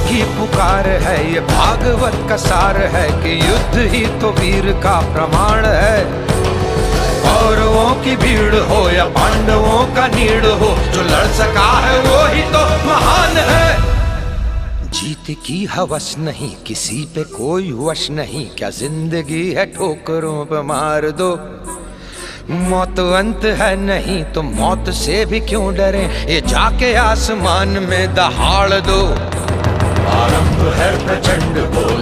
की पुकार है, ये भागवत का सार है कि युद्ध ही तो वीर का प्रमाण है। कौरवों की भीड़ हो या पांडवों का नीड़ हो, जो लड़ सका है वो ही तो महान है। जीत की हवस नहीं, किसी पे कोई वश नहीं, क्या जिंदगी है ठोकरों पे मार दो। मौत अंत है नहीं तो मौत से भी क्यों डरे, ये जाके आसमान में दहाड़ दो। आरंभ है प्रचंड बोले